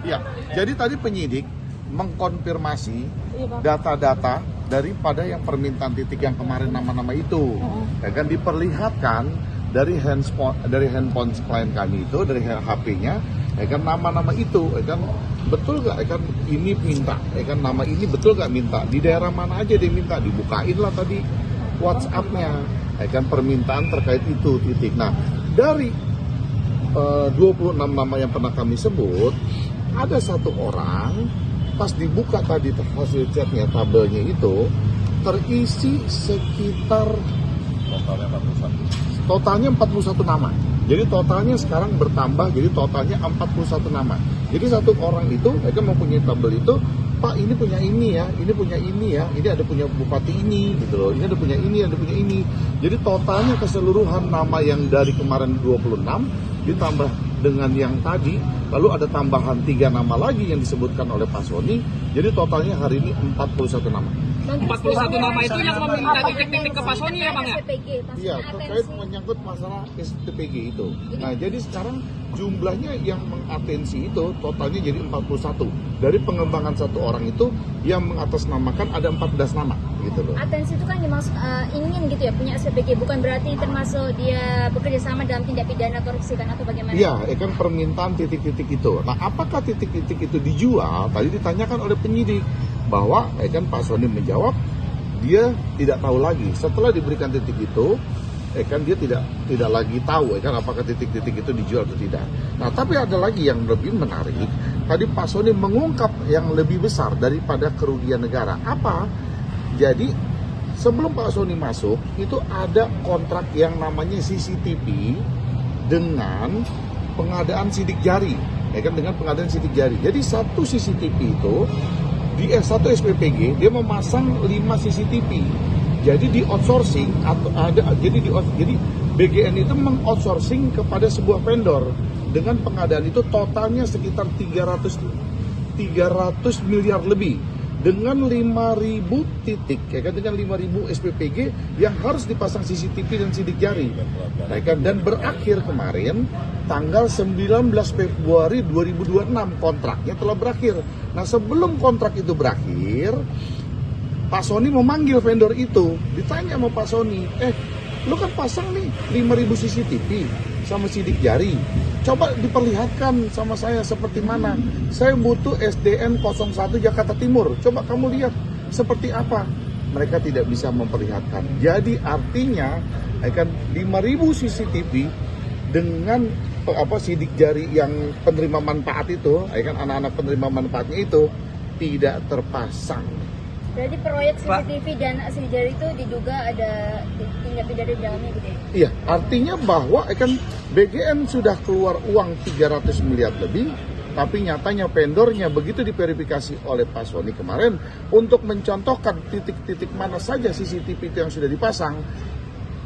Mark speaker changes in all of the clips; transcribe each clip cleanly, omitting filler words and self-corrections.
Speaker 1: Ya, jadi tadi penyidik mengkonfirmasi data-data daripada yang permintaan titik yang kemarin nama-nama itu. Ya kan diperlihatkan dari handphone klien kami itu, dari HP-nya, ya kan nama-nama itu, ya kan betul gak, ya kan ini minta, ya kan nama ini betul gak minta, di daerah mana aja dia minta, dibukain lah tadi WhatsApp-nya, ya kan permintaan terkait itu titik. Nah, dari 26 nama yang pernah kami sebut, ada satu orang pas dibuka tadi hasil chatnya, tabelnya itu terisi sekitar totalnya 41 nama. Jadi totalnya sekarang bertambah, jadi totalnya 41 nama. Jadi satu orang itu mereka mempunyai tabel itu, Pak ini punya ini ya, ini punya ini ya, ini ada punya bupati ini gitu loh, ini ada punya ini, ada punya ini. Jadi totalnya keseluruhan nama yang dari kemarin 26 ditambah dengan yang tadi, lalu ada tambahan 3 nama lagi yang disebutkan oleh Pak Sony, jadi totalnya hari ini 41 nama.
Speaker 2: 41 nama itu yang meminta titik-titik ke Pak Sony ya Bang ya?
Speaker 1: Iya, terkait menyangkut masalah SPPG itu. Nah, jadi sekarang jumlahnya yang mengatensi itu totalnya jadi 41. Dari pengembangan satu orang itu yang mengatasnamakan ada 14 nama gitu loh.
Speaker 3: Atensi itu kan dimaksud ingin gitu ya punya SPPG, bukan berarti termasuk dia bekerja sama dalam tindak pidana korupsi kan atau bagaimana?
Speaker 1: Iya, kan permintaan titik-titik itu. Nah, apakah titik-titik itu dijual? Tadi ditanyakan oleh penyidik bahwa kan Pak Sony menjawab dia tidak tahu lagi. Setelah diberikan titik itu, kan dia tidak lagi tahu kan apakah titik-titik itu dijual atau tidak. Nah, tapi ada lagi yang lebih menarik. Tadi Pak Sony mengungkap yang lebih besar daripada kerugian negara. Apa? Jadi sebelum Pak Sony masuk itu ada kontrak yang namanya CCTV dengan pengadaan sidik jari, kan dengan pengadaan sidik jari. Jadi satu CCTV itu di satu SPPG dia memasang 5 CCTV. Jadi di outsourcing atau jadi BGN itu mengoutsourcing kepada sebuah vendor dengan pengadaan itu totalnya sekitar 300 miliar lebih dengan 5.000 titik, kan dengan 5.000 SPPG yang harus dipasang CCTV dan sidik jari, kan? Dan berakhir kemarin tanggal 19 Februari 2026 kontraknya telah berakhir. Nah, sebelum kontrak itu berakhir, Pak Sony memanggil vendor itu, ditanya sama Pak Sony, lu kan pasang nih 5.000 CCTV sama sidik jari, coba diperlihatkan sama saya seperti mana. Saya butuh SDN 01 Jakarta Timur, coba kamu lihat seperti apa. Mereka tidak bisa memperlihatkan. Jadi artinya kan 5.000 CCTV dengan sidik jari yang penerima manfaat itu, kan anak-anak penerima manfaatnya itu tidak terpasang.
Speaker 3: Berarti proyek CCTV dan sidik jari itu diduga ada tindak pidana di dalamnya gitu ya?
Speaker 1: Iya, artinya bahwa kan BGN sudah keluar uang 300 miliar lebih, tapi nyatanya vendornya begitu diverifikasi oleh Pak Sony kemarin untuk mencontohkan titik-titik mana saja CCTV itu yang sudah dipasang,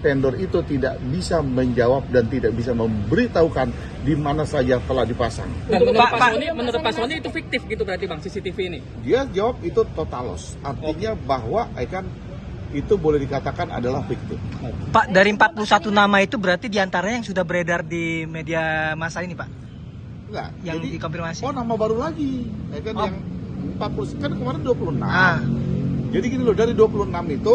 Speaker 1: vendor itu tidak bisa menjawab dan tidak bisa memberitahukan di mana saja telah dipasang.
Speaker 2: Dan menurut Pak Sony itu fiktif gitu berarti Bang CCTV ini?
Speaker 1: Dia jawab itu total loss, artinya bahwa kan itu boleh dikatakan adalah fiktif.
Speaker 4: Pak, dari 41 nama itu berarti diantaranya yang sudah beredar di media massa ini Pak?
Speaker 1: Enggak,
Speaker 4: yang
Speaker 1: jadi,
Speaker 4: dikonfirmasi?
Speaker 1: Oh, nama baru lagi, kan yang 40, kan kemarin 26. Jadi gini loh, dari 26 itu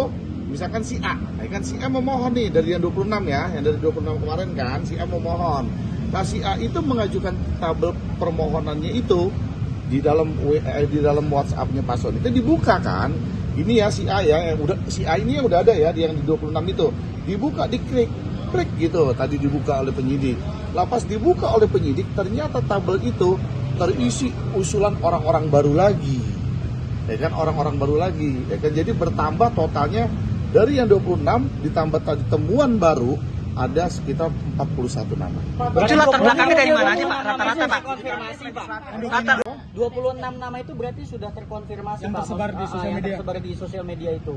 Speaker 1: misalkan si A, kan si A memohon nih dari yang 26 ya, yang dari 26 kemarin kan si A memohon. Nah, si A itu mengajukan tabel permohonannya itu di dalam WhatsApp-nya Pak Sony itu dibuka kan. Ini ya si A ya, yang udah si A ini yang udah ada ya di yang di 26 itu. Dibuka, diklik gitu. Tadi dibuka oleh penyidik. Pas dibuka oleh penyidik ternyata tabel itu terisi usulan orang-orang baru lagi. Kan orang-orang baru lagi, kan jadi bertambah totalnya dari yang 26 ditambah tadi temuan baru ada sekitar 41 nama.
Speaker 4: Itu latar belakangnya dari mana aja Pak? Rata-rata Pak?
Speaker 2: Konfirmasi Pak.
Speaker 4: Latar
Speaker 5: 26 nama itu berarti sudah terkonfirmasi
Speaker 6: yang
Speaker 5: Pak,
Speaker 6: tersebar di sosial media.
Speaker 5: tersebar di sosial media itu.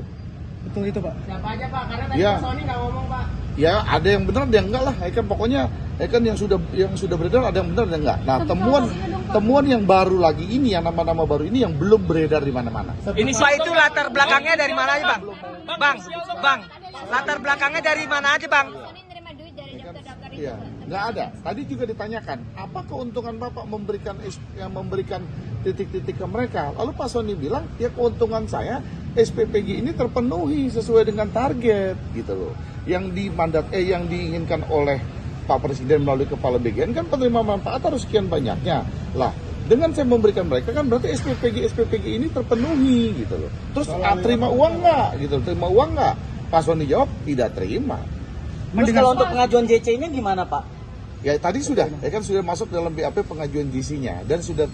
Speaker 6: Betul itu Pak.
Speaker 2: Siapa aja Pak? Karena tadi
Speaker 1: Ya.
Speaker 2: Pak Sony nggak ngomong Pak.
Speaker 1: Ya, ada yang benar ada yang enggak lah. Kan pokoknya kan yang sudah beredar ada yang benar ada yang enggak. Nah, temuan yang baru lagi ini, yang nama-nama baru ini yang belum beredar di mana-mana.
Speaker 4: ini Pak, itu latar belakangnya dari mana aja Bang? Bang, latar belakangnya dari mana aja Bang?
Speaker 3: Sony nerima duit dari daftar-daftar itu.
Speaker 1: Iya. Nggak ada. Tadi juga ditanyakan, apa keuntungan Bapak memberikan titik-titik ke mereka? Lalu Pak Sony bilang, ya keuntungan saya SPPG ini terpenuhi sesuai dengan target gitu loh. Yang diinginkan oleh Pak Presiden melalui Kepala BGN kan penerima manfaat harus sekian banyaknya. Lah, dengan saya memberikan mereka kan berarti SPPG ini terpenuhi gitu loh. Terus terima uang nggak gitu? Terima uang nggak? Pak Sony jawab tidak terima.
Speaker 5: Terus kalau untuk pengajuan JC-nya gimana, Pak?
Speaker 1: Ya tadi sudah, ya kan sudah masuk dalam BAP pengajuan JC-nya dan sudah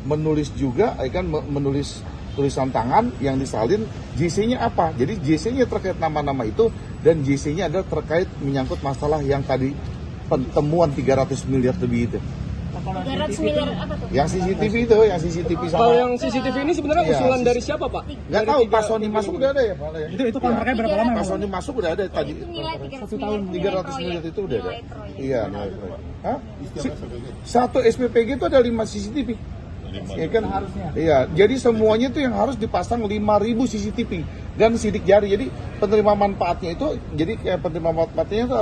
Speaker 1: menulis juga, ya kan menulis tulisan tangan yang disalin JC-nya apa. Jadi JC-nya terkait nama-nama itu dan JC-nya adalah terkait menyangkut masalah yang tadi temuan 300 miliar lebih itu.
Speaker 3: 300 miliar apa tuh?
Speaker 1: Yang CCTV itu, yang CCTV sama.
Speaker 2: Kalau yang CCTV ini sebenarnya
Speaker 1: Iya,
Speaker 2: usulan dari siapa, Pak?
Speaker 1: Nggak tahu, Pak Sony masuk udah ada ya Pak?
Speaker 6: Itu kontraknya berapa lama?
Speaker 1: Pak Sony masuk udah ada tadi.
Speaker 3: Itu nilai 300
Speaker 6: tahun,
Speaker 3: miliar.
Speaker 1: 300 miliar itu udah ada.
Speaker 3: Nilai proyek.
Speaker 1: Iya, nilai proyek. Hah? Satu SPPG itu ada 5 CCTV. Ya kan harusnya. Iya, jadi semuanya itu yang harus dipasang 5.000 CCTV dan sidik jari. Jadi penerima manfaatnya itu, jadi kayak penerima manfaatnya itu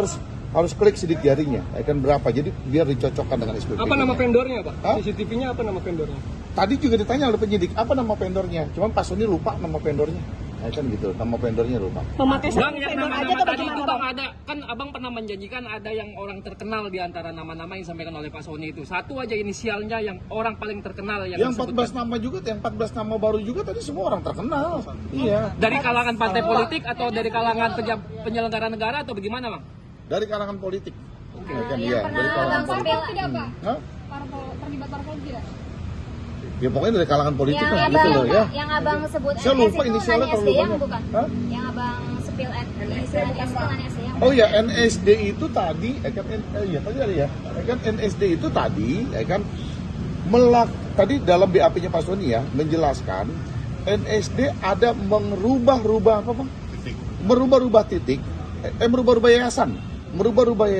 Speaker 1: harus klik sidik jarinya. Ya kan berapa? Jadi biar dicocokkan dengan SPPG.
Speaker 2: Apa nama vendornya, Pak?
Speaker 1: Hah?
Speaker 2: CCTV-nya apa nama vendornya?
Speaker 1: Tadi juga ditanya oleh penyidik, apa nama vendornya? Cuman Pak Sony lupa nama vendornya. Ya kan gitu, nama vendornya lupa.
Speaker 5: Memakai
Speaker 2: Bang, yang
Speaker 5: vendor aja
Speaker 2: nama-nama
Speaker 5: atau
Speaker 2: tadi itu
Speaker 5: bagaimana,
Speaker 2: Bang
Speaker 5: Bang?
Speaker 2: ada, kan Abang pernah menjanjikan ada yang orang terkenal di antara nama-nama yang disampaikan oleh Pak Sony itu. Satu aja inisialnya yang orang paling terkenal yang
Speaker 1: Yang
Speaker 2: disebutkan.
Speaker 1: 14 nama juga, yang 14 nama baru juga tadi semua orang terkenal. Iya.
Speaker 2: Dari kalangan partai politik atau dari kalangan penyelenggara negara atau bagaimana, Bang?
Speaker 1: Dari kalangan politik. Ya kan, iya,
Speaker 3: Yang
Speaker 1: dari
Speaker 3: pernah
Speaker 1: kalangan
Speaker 3: Abang
Speaker 1: politik.
Speaker 3: sepil tidak, Pak?
Speaker 1: Hah?
Speaker 3: Terlibat parpol tidak?
Speaker 1: Ya pokoknya dari kalangan politik
Speaker 3: Yang
Speaker 1: lah gitu loh ya.
Speaker 3: Yang Abang sebut
Speaker 1: Saya
Speaker 3: NS
Speaker 1: lupa
Speaker 3: itu
Speaker 1: inisialnya
Speaker 3: NSD
Speaker 1: terlalu
Speaker 3: yang
Speaker 1: banyak.
Speaker 3: bukan?
Speaker 1: Hah?
Speaker 3: Yang Abang sepil inisial NS itu NSD yang
Speaker 1: Oh ya, NSD itu tadi, ya tadi ada ya. Kan NSD itu tadi, kan tadi dalam BAP-nya Pak Sony ya menjelaskan NSD ada merubah-rubah apa Bang? Merubah-rubah titik, merubah-rubah yayasan. Merubah-rubah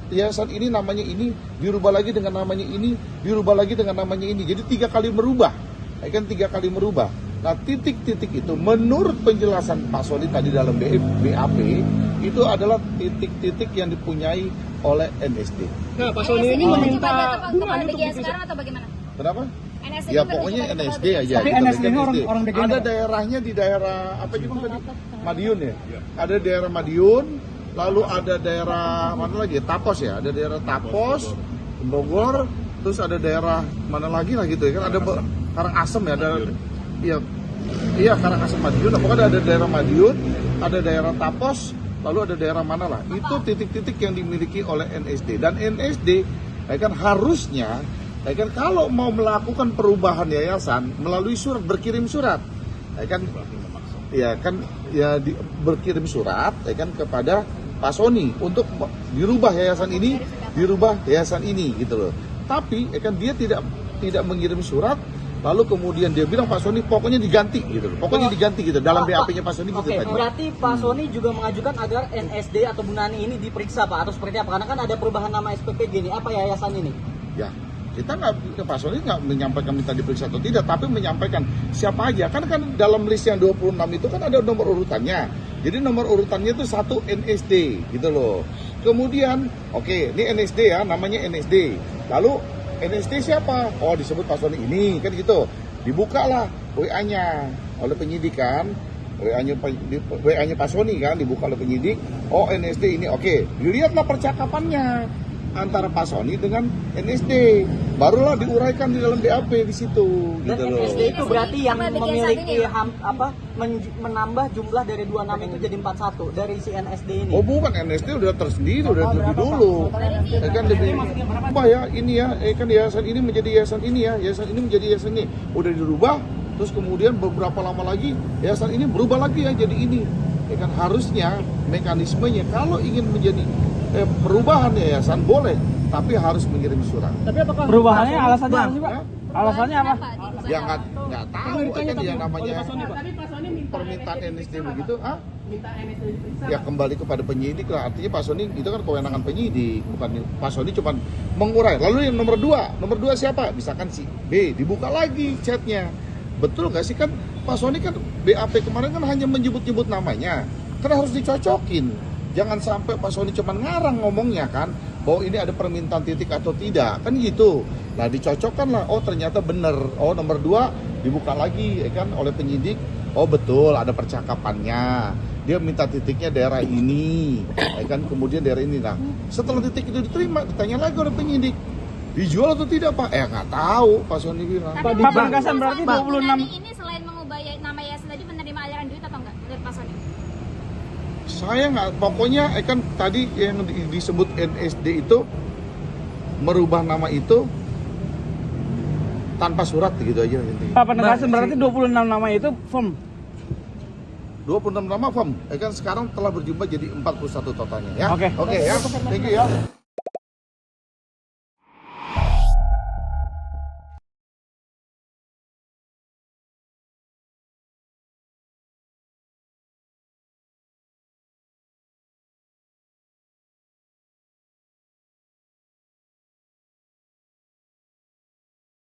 Speaker 1: yayasan ini namanya ini, dirubah lagi dengan namanya ini, dirubah lagi dengan namanya ini. Jadi 3 kali merubah, kan 3 kali merubah. Nah titik-titik itu menurut penjelasan Pak Sony tadi dalam BAP itu adalah titik-titik yang dipunyai oleh NSD.
Speaker 2: Nah, Pak Sony ini
Speaker 3: meminta
Speaker 2: meminta
Speaker 3: kepada
Speaker 2: bunga untuk
Speaker 3: BGN
Speaker 2: diperiksa.
Speaker 3: sekarang atau bagaimana?
Speaker 1: Kenapa?
Speaker 3: NSD
Speaker 1: Ya
Speaker 3: itu
Speaker 1: pokoknya
Speaker 3: meminta kepada
Speaker 1: NSD
Speaker 3: BGN.
Speaker 1: aja.
Speaker 6: Tapi
Speaker 1: kita
Speaker 6: NSD ini
Speaker 1: bikin
Speaker 6: orang BGN
Speaker 1: Ada
Speaker 6: ya, Pak?
Speaker 1: daerahnya di daerah apa gitu tadi? Madiun ya. Ada daerah Madiun, lalu ada daerah mana lagi? Tapos ya. Ada daerah Tapos, Bogor, terus ada daerah mana lagi lah gitu ya kan? Ada Karangasem ya. Ada iya Karangasem Madiun. Pokoknya ada daerah Madiun, ada daerah Tapos, lalu ada daerah mana lah. Itu titik-titik yang dimiliki oleh NSD dan NSD kan harusnya kan kalau mau melakukan perubahan yayasan melalui surat, berkirim surat berkirim surat kan kepada Pak Sony untuk dirubah yayasan ini gitu loh. Tapi kan dia tidak mengirim surat, lalu kemudian dia bilang Pak Sony pokoknya diganti gitu loh. Pokoknya diganti gitu dalam BAP-nya Pak Sony gitu
Speaker 5: Oke,
Speaker 1: tadi.
Speaker 5: berarti Pak Sony juga mengajukan agar NSD atau Bunani ini diperiksa, Pak, atau seperti apa? Karena kan ada perubahan nama SPPG ini. Apa yayasan ini?
Speaker 1: Ya, kita nggak, Pak Sony nggak menyampaikan minta diperiksa atau tidak, tapi menyampaikan siapa aja. Kan dalam list yang 26 itu kan ada nomor urutannya. Jadi nomor urutannya itu 1 NSD gitu loh. Kemudian, oke, ini NSD ya, namanya NSD. Lalu NSD siapa? Oh, disebut Pak Sony ini, kan gitu. Dibukalah WA-nya oleh penyidik kan. WA-nya Pak Sony kan dibuka oleh penyidik. Oh, NSD ini, oke. Dilihatlah percakapannya antara Pak Sony dengan NSD, barulah diuraikan di dalam BAP di situ.
Speaker 5: Dan
Speaker 1: Gitu loh.
Speaker 5: NSD itu berarti yang
Speaker 3: Sama bagian
Speaker 5: memiliki
Speaker 3: satunya.
Speaker 5: menambah jumlah dari 2 nama itu jadi 41 dari si NSD ini.
Speaker 1: Oh bukan, NSD udah tersendiri, udah lebih dulu. Ya kan lebih, apa ya ini ya, kan yayasan ini menjadi yayasan ini ya, yayasan ini menjadi yayasan ini. Udah dirubah, terus kemudian beberapa lama lagi yayasan ini berubah lagi ya jadi ini. Ya kan harusnya mekanismenya kalau ingin menjadi perubahan yayasan boleh, tapi harus mengirim surat.
Speaker 5: Tapi apakah
Speaker 6: Perubahannya alasannya apa sih, Pak?
Speaker 1: Hah?
Speaker 6: Alasannya apa?
Speaker 1: Ya nggak tahu kan dia namanya permintaan NSD begitu, ya kembali kepada penyidik lah. Artinya Pak Sony itu kan kewenangan penyidik, bukan Pak Sony cuma mengurai. Lalu yang nomor 2 siapa? Misalkan si B, dibuka lagi chatnya. Betul nggak sih kan Pak Sony kan BAP kemarin kan hanya menyebut-nyebut namanya, kan harus dicocokin. Jangan sampai Pak Sony cuma ngarang ngomongnya kan. bahwa ini ada permintaan titik atau tidak, kan gitu. Nah dicocokkan lah, oh ternyata benar. Oh nomor 2 dibuka lagi ya kan oleh penyidik. Oh betul ada percakapannya. Dia minta titiknya daerah ini, ya kan kemudian daerah ini. Nah setelah titik itu diterima, ditanya lagi oleh penyidik, dijual atau tidak Pak? Nggak tahu, Pak Sony bilang.
Speaker 3: Tapi
Speaker 6: Pak Penegasan berarti
Speaker 3: Pak
Speaker 6: 26
Speaker 3: Gunani ini selain mengubah nama yayasan tadi menerima aliran duit atau enggak dari Pak Sony?
Speaker 1: Saya nggak, pokoknya kan tadi yang disebut NSD itu merubah nama itu tanpa surat gitu aja intinya.
Speaker 6: Pak Penegasan berarti 26 nama itu firm.
Speaker 1: 26 nama firm, kan sekarang telah berjumlah jadi 41 totalnya ya.
Speaker 6: Oke.
Speaker 1: Oke ya, thank you ya.